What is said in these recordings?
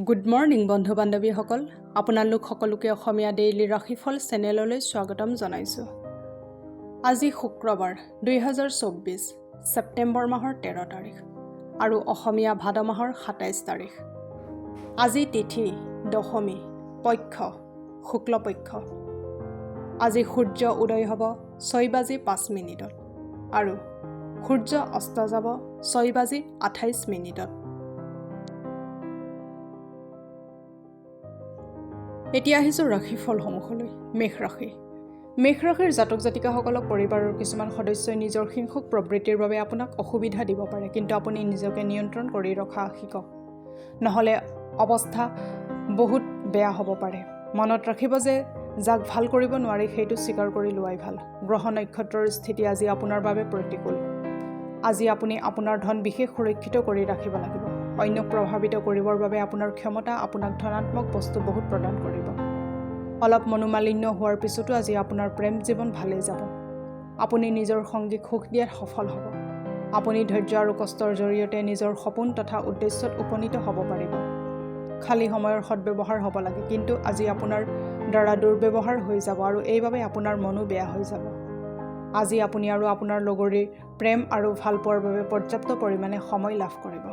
Good morning বন্ধু বান্ধৱীসকল, আপোনালোক সকলোকে অসমীয়া ডেইলি ৰাশিফল চেনেললৈ স্বাগতম জনাইছোঁ। আজি শুক্ৰবাৰ 2024 ছেপ্টেম্বৰ মাহৰ 13 তাৰিখ আৰু অসমীয়া ভাদ মাহৰ 27 তাৰিখ। আজি তিথি দশমী, পক্ষ শুক্লপক্ষ। আজি সূৰ্য উদয় হ'ব 6:05 আৰু সূৰ্য অস্ত যাব 6:28। এতিয়া আহিছোঁ ৰাশিফলসমূহলৈ। মেষ ৰাশি। মেষ ৰাশিৰ জাতক জাতিকাসকলক পৰিবাৰৰ কিছুমান সদস্যই নিজৰ হিংসুক প্ৰবৃত্তিৰ বাবে আপোনাক অসুবিধা দিব পাৰে, কিন্তু আপুনি নিজকে নিয়ন্ত্ৰণ কৰি ৰখা শিকক, নহ'লে অৱস্থা বহুত বেয়া হ'ব পাৰে। মনত ৰাখিব যে যাক ভাল কৰিব নোৱাৰি সেইটো স্বীকাৰ কৰি লোৱাই ভাল। গ্ৰহ নক্ষত্ৰৰ স্থিতি আজি আপোনাৰ বাবে প্ৰতিকূল। আজি আপুনি আপোনাৰ ধন বিশেষ সুৰক্ষিত কৰি ৰাখিব লাগিব। অন্যক প্ৰভাৱিত কৰিবৰ বাবে আপোনাৰ ক্ষমতা আপোনাক ধনাত্মক বস্তু বহুত প্ৰদান কৰিব। অলপ মনোমালিন্য হোৱাৰ পিছতো আজি আপোনাৰ প্ৰেম জীৱন ভালেই যাব। আপুনি নিজৰ সংগীক সুখ দিয়াত সফল হ'ব। আপুনি ধৈৰ্য আৰু কষ্টৰ জৰিয়তে নিজৰ সপোন তথা উদ্দেশ্যত উপনীত হ'ব পাৰিব। খালী সময়ৰ সদ্ব্যৱহাৰ হ'ব লাগে, কিন্তু আজি আপোনাৰ দ্বাৰা দুৰ্ব্যৱহাৰ হৈ যাব আৰু এইবাবে আপোনাৰ মনো বেয়া হৈ যাব। আজি আপুনি আৰু আপোনাৰ লগৰীৰ প্ৰেম আৰু ভালপোৱাৰ বাবে পৰ্যাপ্ত পৰিমাণে সময় লাভ কৰিব।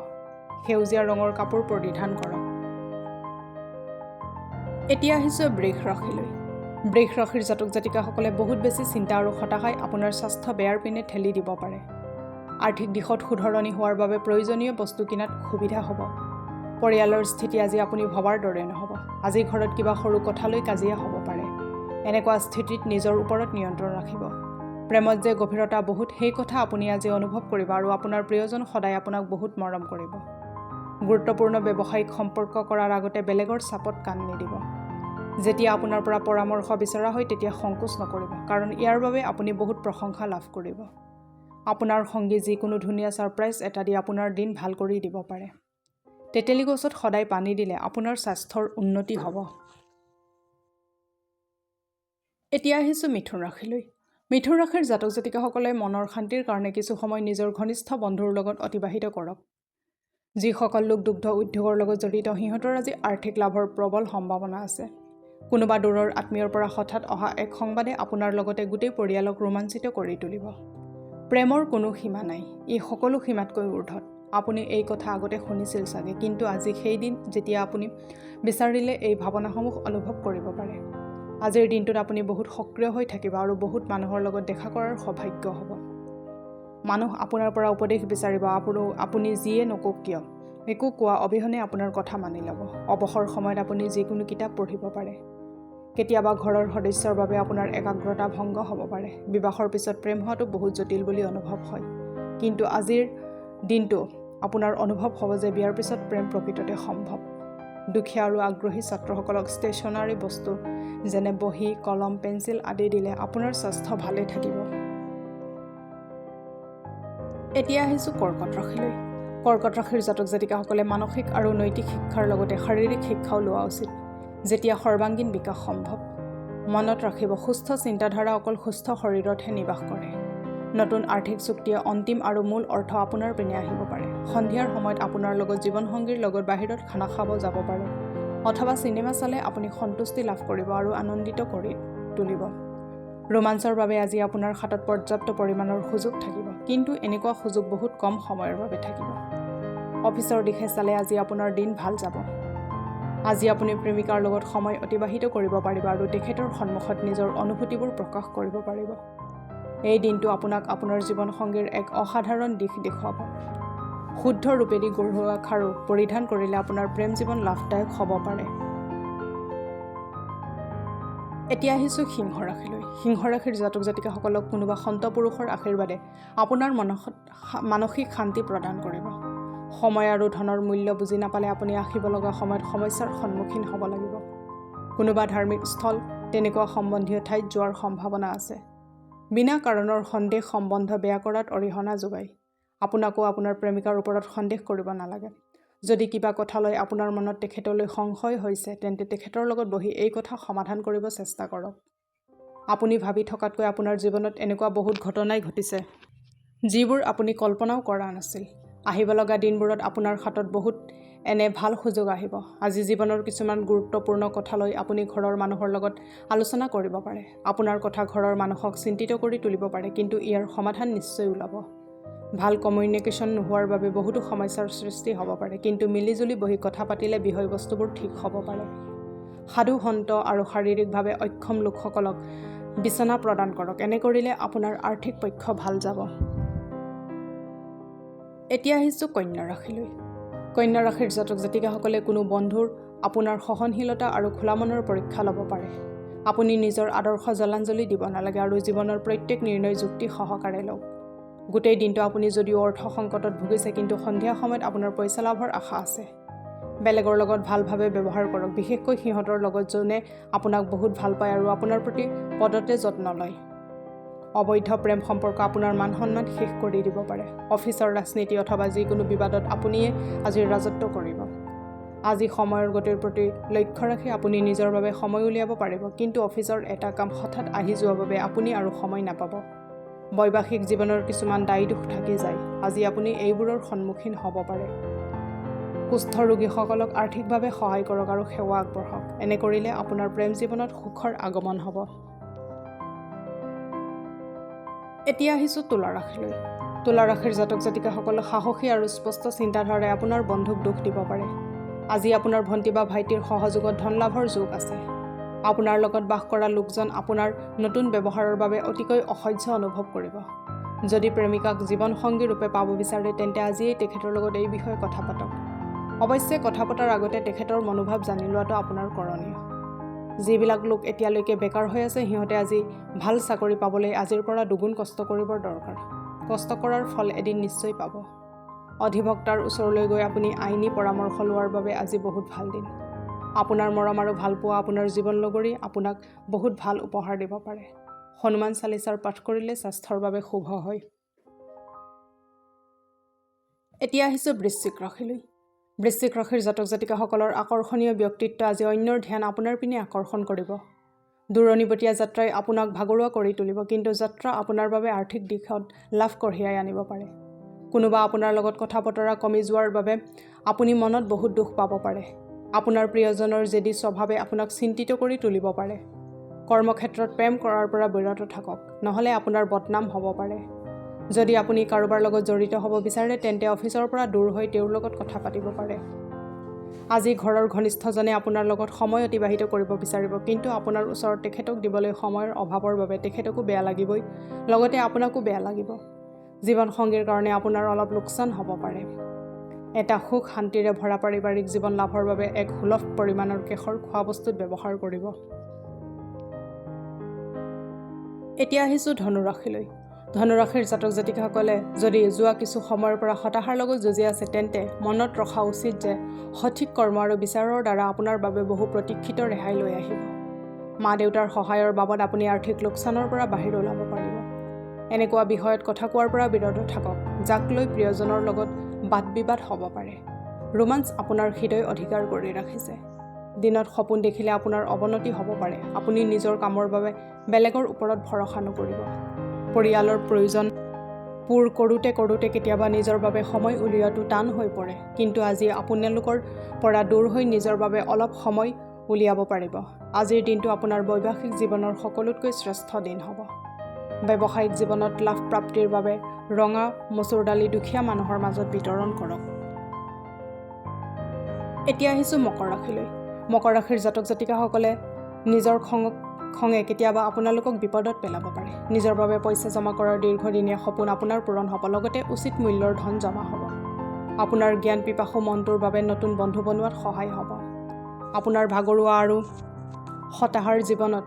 সেউজীয়া ৰঙৰ কাপোৰ পৰিধান কৰক। এতিয়া আহিছোঁ বৃষ ৰাশিলৈ। বৃষ ৰাশিৰ জাতক জাতিকাসকলে বহুত বেছি চিন্তা আৰু হতাশাই আপোনাৰ স্বাস্থ্য বেয়াৰ পিনে ঠেলি দিব পাৰে। আৰ্থিক দিশত শুধৰণি হোৱাৰ বাবে প্ৰয়োজনীয় বস্তু কিনাত সুবিধা হ'ব। পৰিয়ালৰ স্থিতি আজি আপুনি ভবাৰ দৰে নহ'ব। আজি ঘৰত কিবা সৰু কথালৈ কাজিয়া হ'ব পাৰে। এনেকুৱা স্থিতিত নিজৰ ওপৰত নিয়ন্ত্ৰণ ৰাখিব। প্ৰেমত যে গভীৰতা বহুত, সেই কথা আপুনি আজি অনুভৱ কৰিব আৰু আপোনাৰ প্ৰিয়জন সদায় আপোনাক বহুত মৰম কৰিব। গুৰুত্বপূৰ্ণ ব্যৱসায়িক সম্পৰ্ক কৰাৰ আগতে বেলেগৰ চাপত কাণ নিদিব। যেতিয়া আপোনাৰ পৰা পৰামৰ্শ বিচৰা হয় তেতিয়া সংকোচ নকৰিব, কাৰণ ইয়াৰ বাবে আপুনি বহুত প্ৰশংসা লাভ কৰিব। আপোনাৰ সংগী যিকোনো ধুনীয়া ছাৰপ্ৰাইজ এটা দি আপোনাৰ দিন ভাল কৰি দিব পাৰে। তেতেলী গছত সদায় পানী দিলে আপোনাৰ স্বাস্থ্যৰ উন্নতি হ'ব। এতিয়া আহিছোঁ মিথুন ৰাশিলৈ। মিথুন ৰাশিৰ জাতক জাতিকাসকলে মনৰ শান্তিৰ কাৰণে কিছু সময় নিজৰ ঘনিষ্ঠ বন্ধুৰ লগত অতিবাহিত কৰক। যিসকল লোক দুগ্ধ উদ্যোগৰ লগত জড়িত, সিহঁতৰ আজি আৰ্থিক লাভৰ প্ৰবল সম্ভাৱনা আছে। কোনোবা দূৰৰ আত্মীয়ৰ পৰা হঠাৎ অহা এক সংবাদে আপোনাৰ লগতে গোটেই পৰিয়ালক ৰোমাঞ্চিত কৰি তুলিব। প্ৰেমৰ কোনো সীমা নাই, ই সকলো সীমাতকৈ ঊৰ্ধত। আপুনি এই কথা আগতে শুনিছিল চাগে, কিন্তু আজি সেই দিন যেতিয়া আপুনি বিচাৰিলে এই ভাৱনাসমূহ অনুভৱ কৰিব পাৰে। আজিৰ দিনটোত আপুনি বহুত সক্ৰিয় হৈ থাকিব আৰু বহুত মানুহৰ লগত দেখা কৰাৰ সৌভাগ্য হ'ব। মানুহ আপোনাৰ পৰা উপদেশ বিচাৰিব, আপুনি যিয়ে নকওক কিয় একো কোৱা অবিহনে আপোনাৰ কথা মানি ল'ব। অৱসৰ সময়ত আপুনি যিকোনো কিতাপ পঢ়িব পাৰে। কেতিয়াবা ঘৰৰ সদস্যৰ বাবে আপোনাৰ একাগ্ৰতা ভংগ হ'ব পাৰে। বিবাহৰ পিছত প্ৰেম হোৱাটো বহুত জটিল বুলি অনুভৱ হয়, কিন্তু আজিৰ দিনটো আপোনাৰ অনুভৱ হ'ব যে বিয়াৰ পিছত প্ৰেম প্ৰকৃততে সম্ভৱ। দুখীয়া আৰু আগ্ৰহী ছাত্ৰসকলক ষ্টেচনাৰী বস্তু যেনে বহী, কলম, পেঞ্চিল আদি দিলে আপোনাৰ স্বাস্থ্য ভালে থাকিব। এতিয়া আহিছোঁ কৰ্কট ৰাশিলৈ। কৰ্কট ৰাশিৰ জাতক জাতিকাসকলে মানসিক আৰু নৈতিক শিক্ষাৰ লগতে শাৰীৰিক শিক্ষাও লোৱা উচিত, যেতিয়া সৰ্বাংগীন বিকাশ সম্ভৱ। মনত ৰাখিব, সুস্থ চিন্তাধাৰা অকল সুস্থ শৰীৰতহে নিবাস কৰে। নতুন আৰ্থিক চুক্তিয়ে অন্তিম আৰু মূল অৰ্থ আপোনাৰ পিনে আহিব পাৰে। সন্ধিয়াৰ সময়ত আপোনাৰ লগত জীৱনসংগীৰ লগত বাহিৰত খানা খাব যাব পাৰে, অথবা চিনেমা চালে আপুনি সন্তুষ্টি লাভ কৰিব আৰু আনন্দিত কৰি তুলিব। ৰোমাঞ্চৰ বাবে আজি আপোনাৰ হাতত পৰ্যাপ্ত পৰিমাণৰ সুযোগ থাকিব, কিন্তু এনেকুৱা সুযোগ বহুত কম সময়ৰ বাবে থাকিব। অফিচৰ দিশে চালে আজি আপোনাৰ দিন ভাল যাব। আজি আপুনি প্ৰেমিকাৰ লগত সময় অতিবাহিত কৰিব পাৰিব আৰু তেখেতৰ সন্মুখত নিজৰ অনুভূতিবোৰ প্ৰকাশ কৰিব পাৰিব। এই দিনটো আপোনাক আপোনাৰ জীৱনসংগীৰ এক অসাধাৰণ দিশ দেখুৱাব। শুদ্ধ ৰূপেদি গঢ়োৱা খাৰু পৰিধান কৰিলে আপোনাৰ প্ৰেম জীৱন লাভদায়ক হ'ব পাৰে। এতিয়া আহিছোঁ সিংহ ৰাশিলৈ। সিংহ ৰাশিৰ জাতক জাতিকাসকলক কোনোবা সন্ত পুৰুষৰ আশীৰ্বাদে আপোনাৰ মানসিক শান্তি প্ৰদান কৰিব। সময় আৰু ধনৰ মূল্য বুজি নাপালে আপুনি আহিব লগা সময়ত সমস্যাৰ সন্মুখীন হ'ব লাগিব। কোনোবা ধাৰ্মিক স্থল, তেনেকুৱা সম্বন্ধীয় ঠাইত যোৱাৰ সম্ভাৱনা আছে। বিনা কাৰণৰ সন্দেহ সম্বন্ধ বেয়া কৰাত অৰিহণা যোগায়। আপোনাকো আপোনাৰ প্ৰেমিকাৰ ওপৰত সন্দেহ কৰিব নালাগে। যদি কিবা কথা লৈ আপোনাৰ মনত তেখেতলৈ সংশয় হৈছে, তেন্তে তেখেতৰ লগত বহি এই কথা সমাধান কৰিব চেষ্টা কৰক। আপুনি ভাবি থকাতকৈ আপোনাৰ জীৱনত এনেকুৱা বহুত ঘটনাই ঘটিছে, যিবোৰ আপুনি কল্পনাও কৰা নাছিল। আহিব লগা দিনবোৰত আপোনাৰ হাতত বহুত এনে ভাল সুযোগ আহিব। আজি জীৱনৰ কিছুমান গুৰুত্বপূৰ্ণ কথা লৈ আপুনি ঘৰৰ মানুহৰ লগত আলোচনা কৰিব পাৰে। আপোনাৰ কথা ঘৰৰ মানুহক চিন্তিত কৰি তুলিব পাৰে, কিন্তু ইয়াৰ সমাধান নিশ্চয় ওলাব। ভাল কমিউনিকেশ্যন নোহোৱাৰ বাবে বহুতো সমস্যাৰ সৃষ্টি হ'ব পাৰে, কিন্তু মিলিজুলি বহি কথা পাতিলে বিষয়বস্তুবোৰ ঠিক হ'ব পাৰে। সাধু সন্ত আৰু শাৰীৰিকভাৱে অক্ষম লোকসকলক বিচনা প্ৰদান কৰক। এনে কৰিলে আপোনাৰ আৰ্থিক পক্ষ ভাল যাব। এতিয়া আহিছোঁ কন্যা ৰাশিলৈ। কন্যা ৰাশিৰ জাতক জাতিকাসকলে কোনো বন্ধুৰ আপোনাৰ সহনশীলতা আৰু খোলা মনৰ পৰীক্ষা ল'ব পাৰে। আপুনি নিজৰ আদৰ্শ জলাঞ্জলি দিব নালাগে আৰু জীৱনৰ প্ৰত্যেক নিৰ্ণয় যুক্তি সহকাৰে লওক। গোটেই দিনটো আপুনি যদিও অৰ্থ সংকটত ভুগিছে, কিন্তু সন্ধিয়া সময়ত আপোনাৰ পইচা লাভৰ আশা আছে। বেলেগৰ লগত ভালভাৱে ব্যৱহাৰ কৰক, বিশেষকৈ সিহঁতৰ লগত যোনে আপোনাক বহুত ভাল পায় আৰু আপোনাৰ প্ৰতি পদতে যত্ন লয়। অবৈধ প্ৰেম সম্পৰ্ক আপোনাৰ মান সন্মান শেষ কৰি দিব পাৰে। অফিচৰ ৰাজনীতি অথবা যিকোনো বিবাদত আপুনিয়ে আজি ৰাজত্ব কৰিব। আজি সময়ৰ গতিৰ প্ৰতি লক্ষ্য ৰাখি আপুনি নিজৰ বাবে সময় উলিয়াব পাৰিব, কিন্তু অফিচৰ এটা কাম হঠাৎ আহি যোৱাৰ বাবে আপুনি আৰু সময় নাপাব। বৈবাহিক জীৱনৰ কিছুমান দায়ী দোষ থাকি যায়। আজি আপুনি এইবোৰৰ সন্মুখীন হ'ব পাৰে। কুষ্ঠ ৰোগীসকলক আৰ্থিকভাৱে সহায় কৰক আৰু সেৱা আগবঢ়াওক। এনে কৰিলে আপোনাৰ প্ৰেম জীৱনত সুখৰ আগমন হ'ব। এতিয়া আহিছোঁ তুলা ৰাশিলৈ। তুলা ৰাশিৰ জাতক জাতিকাসকল সাহসী আৰু স্পষ্ট চিন্তাধাৰাই আপোনাৰ বন্ধুক দুখ দিব পাৰে। আজি আপোনাৰ ভণ্টি বা ভাইটিৰ সহযোগত ধন লাভৰ যোগ আছে। আপোনাৰ লগত বাস কৰা লোকজন আপোনাৰ নতুন ব্যৱহাৰৰ বাবে অতিকৈ অসহ্য অনুভৱ কৰিব। যদি প্ৰেমিকাক জীৱনসংগী ৰূপে পাব বিচাৰে, তেন্তে আজিয়েই তেখেতৰ লগত এই বিষয়ে কথা পাতক। অৱশ্যে কথা পতাৰ আগতে তেখেতৰ মনোভাৱ জানি লোৱাটো আপোনাৰ কৰণীয়। যিবিলাক লোক এতিয়ালৈকে বেকাৰ হৈ আছে, সিহঁতে আজি ভাল চাকৰি পাবলৈ আজিৰ পৰা দুগুণ কষ্ট কৰিবৰ দৰকাৰ। কষ্ট কৰাৰ ফল এদিন নিশ্চয় পাব। অধিবক্তাৰ ওচৰলৈ গৈ আপুনি আইনী পৰামৰ্শ লোৱাৰ বাবে আজি বহুত ভাল দিন। আপোনাৰ মৰম আৰু ভালপোৱা আপোনাৰ জীৱন লগৰী আপোনাক বহুত ভাল উপহাৰ দিব পাৰে। হনুমান চালিচাৰ পাঠ কৰিলে স্বাস্থ্যৰ বাবে শুভ হয়। এতিয়া আহিছোঁ বৃশ্চিক ৰাশিলৈ। বৃশ্চিক ৰাশিৰ জাতক জাতিকাসকলৰ আকৰ্ষণীয় ব্যক্তিত্ব আজি অন্যৰ ধ্যান আপোনাৰ পিনে আকৰ্ষণ কৰিব। দূৰণিবতীয়া যাত্ৰাই আপোনাক ভাগৰুৱা কৰি তুলিব, কিন্তু যাত্ৰা আপোনাৰ বাবে আৰ্থিক দিশত লাভ কঢ়িয়াই আনিব পাৰে। কোনোবা আপোনাৰ লগত কথা বতৰা কমি যোৱাৰ বাবে আপুনি মনত বহুত দুখ পাব পাৰে। আপোনাৰ প্ৰিয়জনৰ জেদী স্বভাৱে আপোনাক চিন্তিত কৰি তুলিব পাৰে। কৰ্মক্ষেত্ৰত প্ৰেম কৰাৰ পৰা বিৰত থাকক, নহ'লে আপোনাৰ বদনাম হ'ব পাৰে। যদি আপুনি কাৰোবাৰ লগত জড়িত হ'ব বিচাৰে, তেন্তে অফিচৰ পৰা দূৰ হৈ তেওঁৰ লগত কথা পাতিব পাৰে। আজি ঘৰৰ ঘনিষ্ঠজনে আপোনাৰ লগত সময় অতিবাহিত কৰিব বিচাৰিব, কিন্তু আপোনাৰ ওচৰত তেখেতক দিবলৈ সময়ৰ অভাৱৰ বাবে তেখেতকো বেয়া লাগিবই, লগতে আপোনাকো বেয়া লাগিব। জীৱনসংগীৰ কাৰণে আপোনাৰ অলপ লোকচান হ'ব পাৰে। এটা সুখ শান্তিৰে ভৰা পাৰিবাৰিক জীৱন লাভৰ বাবে এক সুলভ পৰিমাণৰ কেশৰ খোৱা বস্তুত ব্যৱহাৰ কৰিব। এতিয়া আহিছোঁ ধনু ৰাশিলৈ। ধনু ৰাশিৰ জাতক জাতিকাসকলে যদি যোৱা কিছু সময়ৰ পৰা হতাশাৰ লগত যুঁজি আছে, তেন্তে মনত ৰখা উচিত যে সঠিক কৰ্ম আৰু বিচাৰৰ দ্বাৰা আপোনাৰ বাবে বহু প্ৰতীক্ষিত ৰেহাই লৈ আহিব। মা দেউতাৰ সহায়ৰ বাবদ আপুনি আৰ্থিক লোকচানৰ পৰা বাহিৰ ওলাব পাৰিব। এনেকুৱা বিষয়ত কথা কোৱাৰ পৰা বিৰত থাকক, যাক লৈ প্ৰিয়জনৰ লগত বাদ বিবাদ হ'ব পাৰে। ৰোমাঞ্চ আপোনাৰ হৃদয় অধিকাৰ কৰি ৰাখিছে। দিনত সপোন দেখিলে আপোনাৰ অৱনতি হ'ব পাৰে। আপুনি নিজৰ কামৰ বাবে বেলেগৰ ওপৰত ভৰসা নকৰিব। পৰিয়ালৰ প্ৰয়োজন পূৰ কৰোঁতে কৰোঁতে কেতিয়াবা নিজৰ বাবে সময় উলিওৱাটো টান হৈ পৰে, কিন্তু আজি আপোনালোকৰ পৰা দূৰ হৈ নিজৰ বাবে অলপ সময় উলিয়াব পাৰিব। আজিৰ দিনটো আপোনাৰ বৈবাহিক জীৱনৰ সকলোতকৈ শ্ৰেষ্ঠ দিন হ'ব। ব্যৱসায়িক জীৱনত লাভ প্ৰাপ্তিৰ বাবে ৰঙা মচুৰ দালি দুখীয়া মানুহৰ মাজত বিতৰণ কৰক। এতিয়া আহিছোঁ মকৰ ৰাশিলৈ। মকৰ ৰাশিৰ জাতক জাতিকাসকলে নিজৰ খঙে কেতিয়াবা আপোনালোকক বিপদত পেলাব পাৰে। নিজৰ বাবে পইচা জমা কৰাৰ দীৰ্ঘদিনীয়া সপোন আপোনাৰ পূৰণ হ'ব, লগতে উচিত মূল্যৰ ধন জমা হ'ব। আপোনাৰ জ্ঞান পিপাসু মনটোৰ বাবে নতুন বন্ধু বনোৱাত সহায় হ'ব। আপোনাৰ ভাগৰুৱা আৰু হতাশাৰ জীৱনত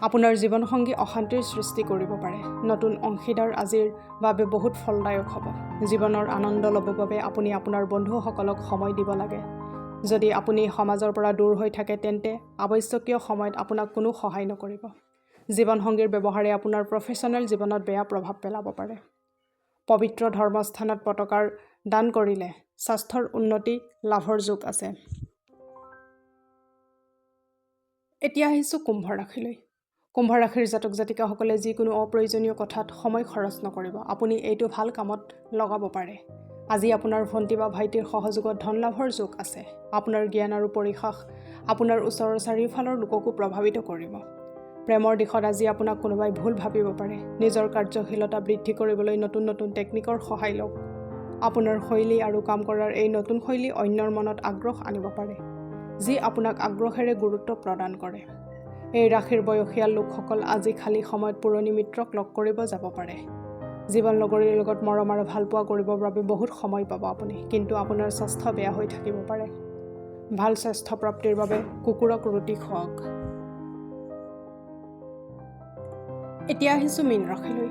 আপোনাৰ জীৱনসংগী অশান্তিৰ সৃষ্টি কৰিব পাৰে। নতুন অংশীদাৰ আজিৰ বাবে বহুত ফলদায়ক হ'ব। জীৱনৰ আনন্দ ল'বৰ বাবে আপুনি আপোনাৰ বন্ধুসকলক সময় দিব লাগে। যদি আপুনি সমাজৰ পৰা দূৰ হৈ থাকে, তেন্তে আৱশ্যকীয় সময়ত আপোনাক কোনো সহায় নকৰিব। জীৱনসংগীৰ ব্যৱহাৰে আপোনাৰ প্ৰফেশ্যনেল জীৱনত বেয়া প্ৰভাৱ পেলাব পাৰে। পবিত্ৰ ধৰ্মস্থানত পতাকাৰ দান কৰিলে স্বাস্থ্যৰ উন্নতি লাভৰ যোগ আছে। এতিয়া আহিছোঁ কুম্ভ ৰাশিলৈ। কুম্ভ ৰাশিৰ জাতক জাতিকাসকলে যিকোনো অপ্ৰয়োজনীয় কথাত সময় খৰচ নকৰিব। আপুনি এইটো ভাল কামত লগাব পাৰে। আজি আপোনাৰ ভণ্টি বা ভাইটিৰ সহযোগত ধন লাভৰ যোগ আছে। আপোনাৰ জ্ঞান আৰু পৰিসাস আপোনাৰ ওচৰৰ চাৰিওফালৰ লোককো প্ৰভাৱিত কৰিব। প্ৰেমৰ দিশত আজি আপোনাক কোনোবাই ভুল ভাবিব পাৰে। নিজৰ কাৰ্যশীলতা বৃদ্ধি কৰিবলৈ নতুন নতুন টেকনিকৰ সহায় লওক। আপোনাৰ শৈলী আৰু কাম কৰাৰ এই নতুন শৈলী অন্যৰ মনত আগ্ৰহ আনিব পাৰে, যি আপোনাক আগ্ৰহেৰে গুৰুত্ব প্ৰদান কৰে। এই ৰাশিৰ বয়সীয়াল লোকসকল আজি খালী সময়ত পুৰণি মিত্ৰক লগ কৰিব যাব পাৰে। জীৱন লগৰীৰ লগত মৰম আৰু ভালপোৱা কৰিবৰ বাবে বহুত সময় পাব আপুনি, কিন্তু আপোনাৰ স্বাস্থ্য বেয়া হৈ থাকিব পাৰে। ভাল স্বাস্থ্য প্ৰাপ্তিৰ বাবে কুকুৰক ৰুটি খুৱাওক। এতিয়া আহিছোঁ মীন ৰাশিলৈ।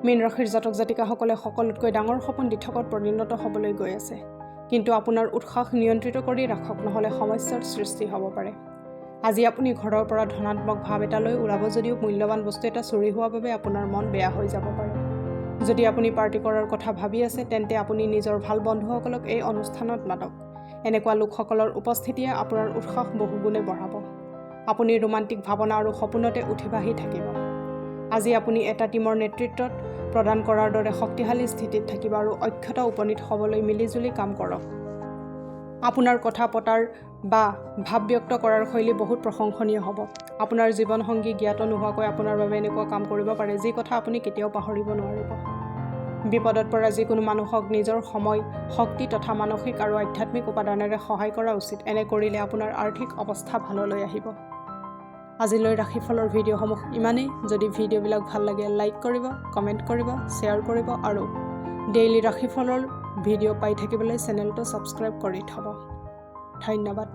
মীন ৰাশিৰ জাতক জাতিকাসকলে সকলোতকৈ ডাঙৰ সপোন দিঠকত পৰিণত হ'বলৈ গৈ আছে, কিন্তু আপোনাৰ উৎসাহ নিয়ন্ত্ৰিত কৰি ৰাখক, নহ'লে সমস্যাৰ সৃষ্টি হ'ব পাৰে। আজি আপুনি ঘৰৰ পৰা ধনাত্মক ভাৱ এটা লৈ ওলাব যদিও মূল্যৱান বস্তু এটা চুৰি হোৱাৰ বাবে আপোনাৰ মন বেয়া হৈ যাব পাৰে। যদি আপুনি পাৰ্টি কৰাৰ কথা ভাবি আছে, তেন্তে আপুনি নিজৰ ভাল বন্ধুসকলক এই অনুষ্ঠানত মাতক। এনেকুৱা লোকসকলৰ উপস্থিতিয়ে আপোনাৰ উৎসাহ বহুগুণে বঢ়াব। আপুনি ৰোমান্টিক ভাৱনা আৰু সপোনতে উঠি ভাহি থাকিব। আজি আপুনি এটা টীমৰ নেতৃত্বত প্ৰদান কৰাৰ দৰে শক্তিশালী স্থিতিত থাকিব আৰু অক্ষতা উপনীত হ'বলৈ মিলিজুলি কাম কৰক। আপোনাৰ কথা পতাৰ বা ভাৱ ব্যক্ত কৰাৰ শৈলী বহুত প্ৰশংসনীয় হ'ব। আপোনাৰ জীৱনসংগী জ্ঞাত নোহোৱাকৈ আপোনাৰ বাবে এনেকুৱা কাম কৰিব পাৰে, যি কথা আপুনি কেতিয়াও পাহৰিব নোৱাৰিব। বিপদত পৰা যিকোনো মানুহক নিজৰ সময়, শক্তি তথা মানসিক আৰু আধ্যাত্মিক উপাদানেৰে সহায় কৰা উচিত। এনে কৰিলে আপোনাৰ আৰ্থিক অৱস্থা ভাললৈ আহিব। আজিলৈ ৰাশিফলৰ ভিডিঅ'সমূহ ইমানেই। যদি ভিডিঅ'বিলাক ভাল লাগে লাইক কৰিব, কমেণ্ট কৰিব, শ্বেয়াৰ কৰিব আৰু ডেইলি ৰাশিফলৰ ভিডিঅ' পাই থাকিবলৈ চেনেলটো ছাবস্ক্ৰাইব কৰি থ'ব। ধন্যবাদ।